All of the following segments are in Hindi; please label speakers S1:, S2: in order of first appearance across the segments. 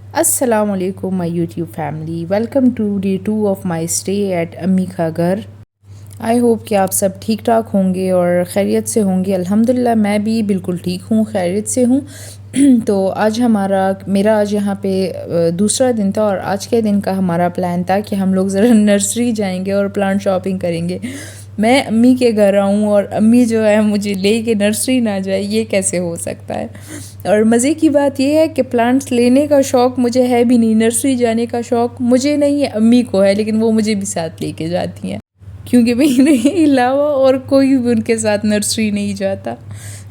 S1: अस्सलाम वालेकुम my YouTube family, welcome to day 2 of my stay at अम्मी का घर। आई होप कि आप सब ठीक ठाक होंगे और खैरियत से होंगे। अल्हम्दुलिल्लाह मैं भी बिल्कुल ठीक हूँ, खैरियत से हूँ। तो आज मेरा आज यहाँ पे दूसरा दिन था और आज के दिन का हमारा प्लान था कि हम लोग ज़रा नर्सरी जाएंगे और प्लांट शॉपिंग करेंगे। मैं अम्मी के घर आऊँ और अम्मी जो है मुझे ले के नर्सरी ना जाए, ये कैसे हो सकता है। और मज़े की बात यह है कि प्लांट्स लेने का शौक़ मुझे है भी नहीं, नर्सरी जाने का शौक़ मुझे नहीं है, अम्मी को है, लेकिन वो मुझे भी साथ लेके जाती हैं क्योंकि मेरे अलावा और कोई भी उनके साथ नर्सरी नहीं जाता।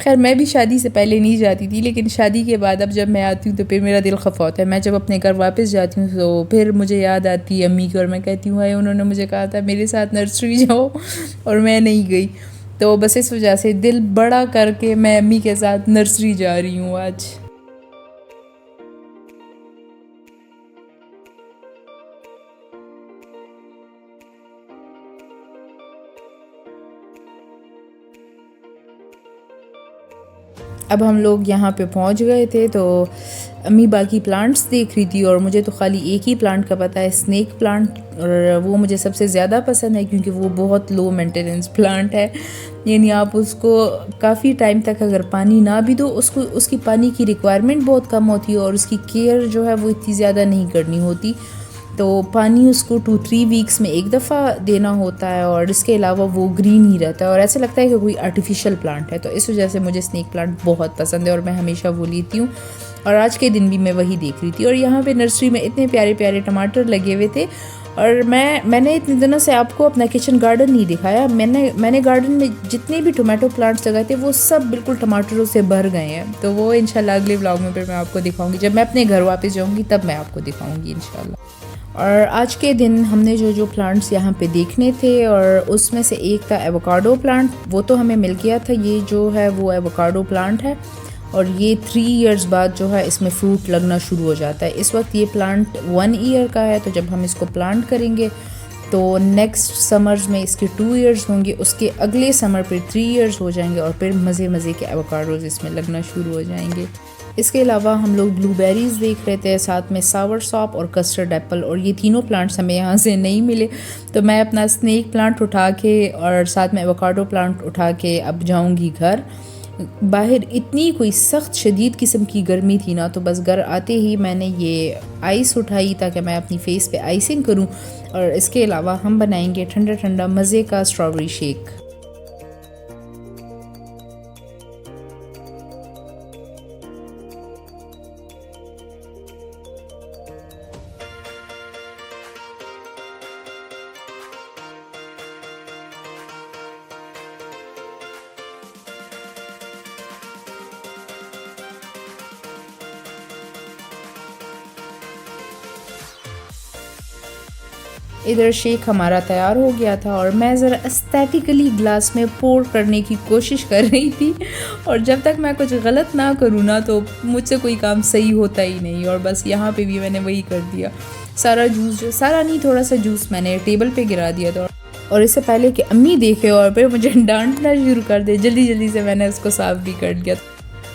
S1: खैर मैं भी शादी से पहले नहीं जाती थी, लेकिन शादी के बाद अब जब मैं आती हूँ तो फिर मेरा दिल खफा होता है। मैं जब अपने घर वापस जाती हूँ तो फिर मुझे याद आती है अम्मी की और मैं कहती हूँ हाय उन्होंने मुझे कहा था मेरे साथ नर्सरी जाओ और मैं नहीं गई। तो बस इस वजह से दिल बड़ा करके मैं अम्मी के साथ नर्सरी जा रही हूँ आज। अब हम लोग यहाँ पे पहुँच गए थे तो अम्मी बाकी प्लांट्स देख रही थी और मुझे तो खाली एक ही प्लांट का पता है, स्नेक प्लांट, और वो मुझे सबसे ज़्यादा पसंद है क्योंकि वो बहुत लो मेंटेनेंस प्लांट है। यानी आप उसको काफ़ी टाइम तक अगर पानी ना भी दो, उसकी पानी की रिक्वायरमेंट बहुत कम होती है और उसकी केयर जो है वो इतनी ज़्यादा नहीं करनी होती। तो पानी उसको 2-3 वीक्स में एक दफ़ा देना होता है और इसके अलावा वो ग्रीन ही रहता है और ऐसा लगता है कि कोई आर्टिफिशियल प्लांट है। तो इस वजह से मुझे स्नेक प्लांट बहुत पसंद है और मैं हमेशा वो लेती हूँ और आज के दिन भी मैं वही देख रही थी। और यहाँ पे नर्सरी में इतने प्यारे प्यारे टमाटर लगे हुए थे और मैंने इतने दिनों से आपको अपना किचन गार्डन नहीं दिखाया। मैंने गार्डन में जितने भी टोमेटो प्लांट्स लगाए थे वो सब बिल्कुल टमाटरों से भर गए हैं। तो वो इंशाल्लाह अगले व्लॉग में फिर मैं आपको दिखाऊंगी, जब मैं अपने घर वापस जाऊँगी तब मैं आपको दिखाऊंगी इंशाल्लाह। और आज के दिन हमने जो जो प्लांट्स यहाँ पे देखने थे और उसमें से एक था एवोकाडो प्लांट, वो तो हमें मिल गया था। ये जो है वो एवोकाडो प्लांट है और ये 3 इयर्स बाद जो है इसमें फ्रूट लगना शुरू हो जाता है। इस वक्त ये प्लांट 1 ईयर का है, तो जब हम इसको प्लांट करेंगे तो नेक्स्ट समर्स में इसके 2 इयर्स होंगे, उसके अगले समर पर 3 इयर्स हो जाएंगे और फिर मज़े मज़े के एवोकाडोज़ इसमें लगना शुरू हो जाएंगे। इसके अलावा हम लोग ब्लूबेरीज़ देख रहे थे, साथ में सावर सॉप और कस्टर्ड एप्पल, और ये तीनों प्लांट्स हमें यहाँ से नहीं मिले। तो मैं अपना स्नेक प्लांट उठा के और साथ में एवोकाडो प्लांट उठा के अब जाऊँगी घर। बाहर इतनी कोई सख्त शदीद किस्म की गर्मी थी ना, तो बस घर आते ही मैंने ये आइस उठाई ताकि मैं अपनी फ़ेस पे आइसिंग करूं। और इसके अलावा हम बनाएंगे ठंडा ठंडा मज़े का स्ट्रॉबेरी शेक। इधर शेक हमारा तैयार हो गया था और मैं ज़रा एस्थेटिकली ग्लास में पोर करने की कोशिश कर रही थी। और जब तक मैं कुछ गलत ना करूँ ना तो मुझसे कोई काम सही होता ही नहीं। और बस यहाँ पे भी मैंने वही कर दिया, सारा जूस, सारा नहीं थोड़ा सा जूस मैंने टेबल पे गिरा दिया था। और इससे पहले कि अम्मी देखे और फिर मुझे डांटना शुरू कर दे, जल्दी जल्दी से मैंने उसको साफ भी कर दिया।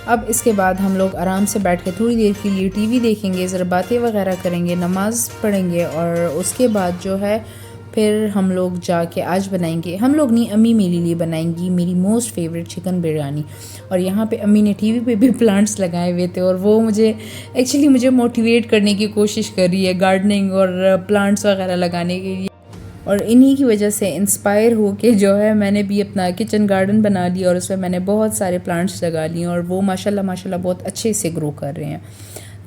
S1: अब इसके बाद हम लोग आराम से बैठ के थोड़ी देर के लिए टीवी देखेंगे, ज़रा बातें वगैरह करेंगे, नमाज़ पढ़ेंगे और उसके बाद जो है फिर हम लोग जाके आज बनाएंगे, हम लोग नहीं अम्मी मेरे लिए बनाएंगी मेरी मोस्ट फेवरेट चिकन बिरयानी। और यहाँ पे अम्मी ने टीवी पे भी प्लांट्स लगाए हुए थे और वो मुझे मोटिवेट करने की कोशिश कर रही है गार्डनिंग और प्लांट्स वगैरह लगाने के लिए। और इन्हीं की वजह से इंस्पायर हो के जो है मैंने भी अपना किचन गार्डन बना लिया और उसमें मैंने बहुत सारे प्लांट्स लगा लिए और वो माशाल्लाह माशाल्लाह बहुत अच्छे से ग्रो कर रहे हैं।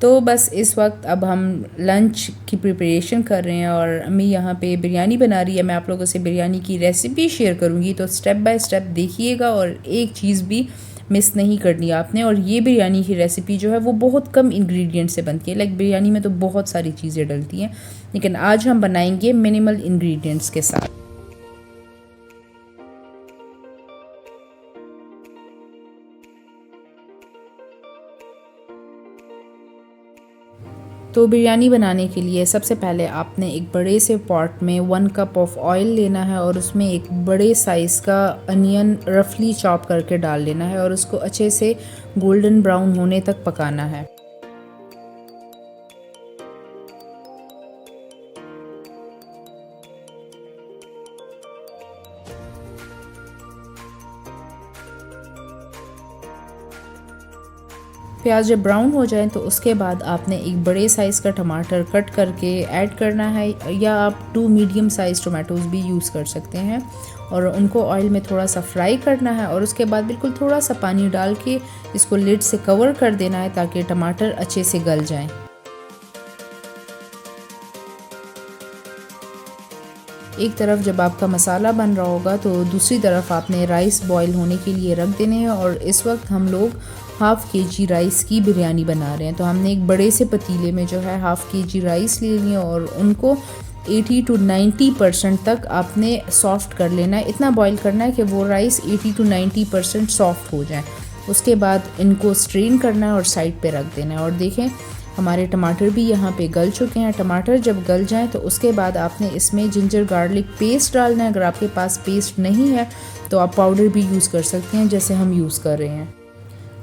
S1: तो बस इस वक्त अब हम लंच की प्रिपरेशन कर रहे हैं और अम्मी यहाँ पे बिरयानी बना रही है। मैं आप लोगों से बिरयानी की रेसिपी शेयर करूँगी, तो स्टेप बाय स्टेप देखिएगा और एक चीज़ भी मिस नहीं करनी आपने। और ये बिरयानी की रेसिपी जो है वो बहुत कम इंग्रेडिएंट से बनती है, लाइक बिरयानी में तो बहुत सारी चीज़ें डलती हैं, लेकिन आज हम बनाएंगे मिनिमल इंग्रेडिएंट्स के साथ। तो बिरयानी बनाने के लिए सबसे पहले आपने एक बड़े से पॉट में 1 कप ऑफ ऑयल लेना है और उसमें एक बड़े साइज़ का अनियन रफली चॉप करके डाल लेना है और उसको अच्छे से गोल्डन ब्राउन होने तक पकाना है। प्याज जब ब्राउन हो जाए तो उसके बाद आपने एक बड़े साइज़ का टमाटर कट करके ऐड करना है, या आप 2 मीडियम साइज़ टोमेटोज़ भी यूज़ कर सकते हैं, और उनको ऑयल में थोड़ा सा फ्राई करना है। और उसके बाद बिल्कुल थोड़ा सा पानी डाल के इसको लिड से कवर कर देना है ताकि टमाटर अच्छे से गल जाएं। एक तरफ जब आपका मसाला बन रहा होगा तो दूसरी तरफ आपने राइस बॉईल होने के लिए रख देने हैं। और इस वक्त हम लोग हाफ़ kg राइस की बिरयानी बना रहे हैं। तो हमने एक बड़े से पतीले में जो है हाफ़ kg राइस ले लिए और उनको 80 to 90% तक आपने सॉफ़्ट कर लेना है। इतना बॉईल करना है कि वो राइस 80 to 90% सॉफ़्ट हो जाए। उसके बाद इनको स्ट्रेन करना है और साइड पे रख देना है। और देखें हमारे टमाटर भी यहाँ पे गल चुके हैं। टमाटर जब गल जाएं तो उसके बाद आपने इसमें जिंजर गार्लिक पेस्ट डालना है। अगर आपके पास पेस्ट नहीं है तो आप पाउडर भी यूज़ कर सकते हैं जैसे हम यूज़ कर रहे हैं।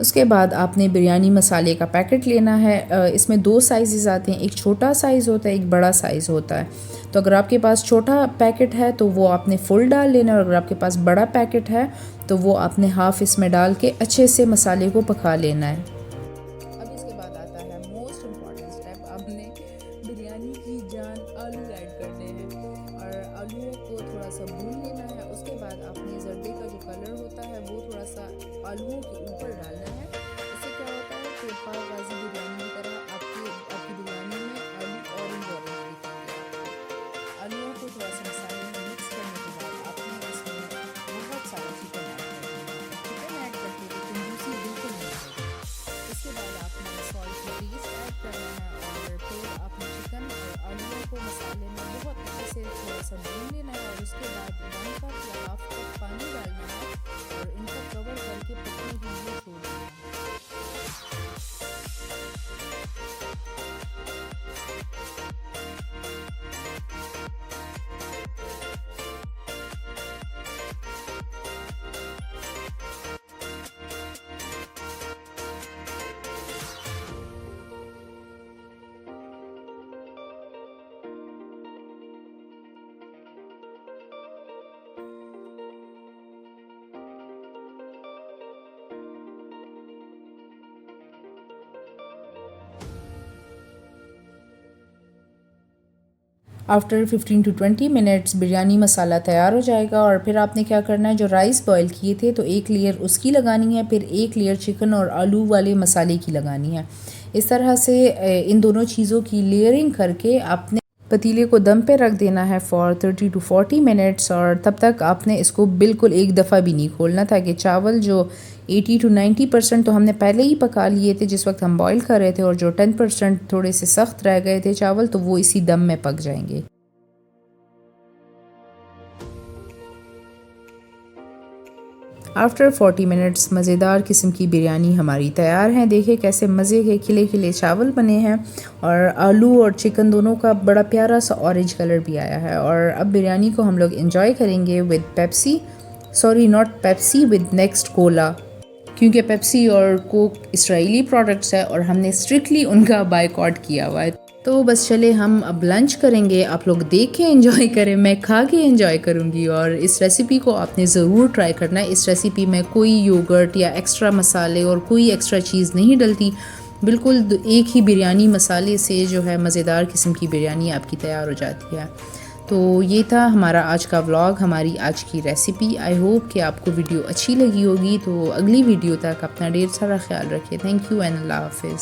S1: उसके बाद आपने बिरयानी मसाले का पैकेट लेना है। इसमें 2 साइज़ आते हैं, एक छोटा साइज़ होता है, एक बड़ा साइज़ होता है। तो अगर आपके पास छोटा पैकेट है तो वो आपने फुल डाल लेना है, और अगर आपके पास बड़ा पैकेट है तो वो आपने हाफ़ इसमें डाल के अच्छे से मसाले को पका लेना है। अब इसके बाद आता है मोस्ट इम्पॉर्टेंट स्टेप, आपने बिरयानी की जान आलू ऐड करने हैं और आलूओं को थोड़ा सा भून लेना है। उसके बाद आपने जर्दे का जो कलर होता है वो थोड़ा सा आलूओं के ऊपर डालना है। इससे क्या होता है कि पाव भाजी बिरयानी की तरह आपकी बिरयानी में आलू ऑरेंज दिखेंगे। आलूओं को थोड़ा सा मसाले में मिक्स करने के बाद आपने इसमें बहुत सारा चिकन ऐड कर देना है। चिकन ऐड करके कंजूसी बिल्कुल नहीं होगी। इसके बाद आपने सॉल्ट की पेस्ट ऐड करना है और फिर आपने चिकन और आलूओं को मसाले में बहुत अच्छे से थोड़ा सा भून लेना है। और उसके बाद 1 कप या हाफ कप पानी डालना है और इनको कवर करके पकने के लिए छोड़ देना है। आफ्टर 15 to 20 मिनट्स बिरयानी मसाला तैयार हो जाएगा। और फिर आपने क्या करना है, जो राइस बॉईल किए थे तो एक लेयर उसकी लगानी है, फिर एक लेयर चिकन और आलू वाले मसाले की लगानी है। इस तरह से इन दोनों चीज़ों की लेयरिंग करके आपने पतीले को दम पे रख देना है फॉर 30 to 40 मिनट्स। और तब तक आपने इसको बिल्कुल एक दफ़ा भी नहीं खोलना था कि चावल जो 80 to 90% तो हमने पहले ही पका लिए थे जिस वक्त हम बॉईल कर रहे थे, और जो 10% थोड़े से सख्त रह गए थे चावल तो वो इसी दम में पक जाएंगे। आफ्टर 40 मिनट्स मज़ेदार किस्म की बिरयानी हमारी तैयार है। देखिए कैसे मज़े के खिले खिले चावल बने हैं और आलू और चिकन दोनों का बड़ा प्यारा सा ऑरेंज कलर भी आया है। और अब बिरयानी को हम लोग एंजॉय करेंगे with Pepsi, sorry not Pepsi, with next Cola, क्योंकि पेप्सी और कोक इसराइली प्रोडक्ट्स है और हमने स्ट्रिक्टली उनका बायकॉट किया हुआ है। तो बस चले हम अब लंच करेंगे, आप लोग देख के एंजॉय करें, मैं खा के एंजॉय करूँगी। और इस रेसिपी को आपने ज़रूर ट्राई करना है। इस रेसिपी में कोई योगर्ट या एक्स्ट्रा मसाले और कोई एक्स्ट्रा चीज़ नहीं डलती, बिल्कुल एक ही बिरयानी मसाले से जो है मज़ेदार किस्म की बिरयानी आपकी तैयार हो जाती है। तो ये था हमारा आज का व्लॉग, हमारी आज की रेसिपी। आई होप कि आपको वीडियो अच्छी लगी होगी। तो अगली वीडियो तक अपना ढेर सारा ख्याल रखें। थैंक यू एंड अल्लाह हाफिज़।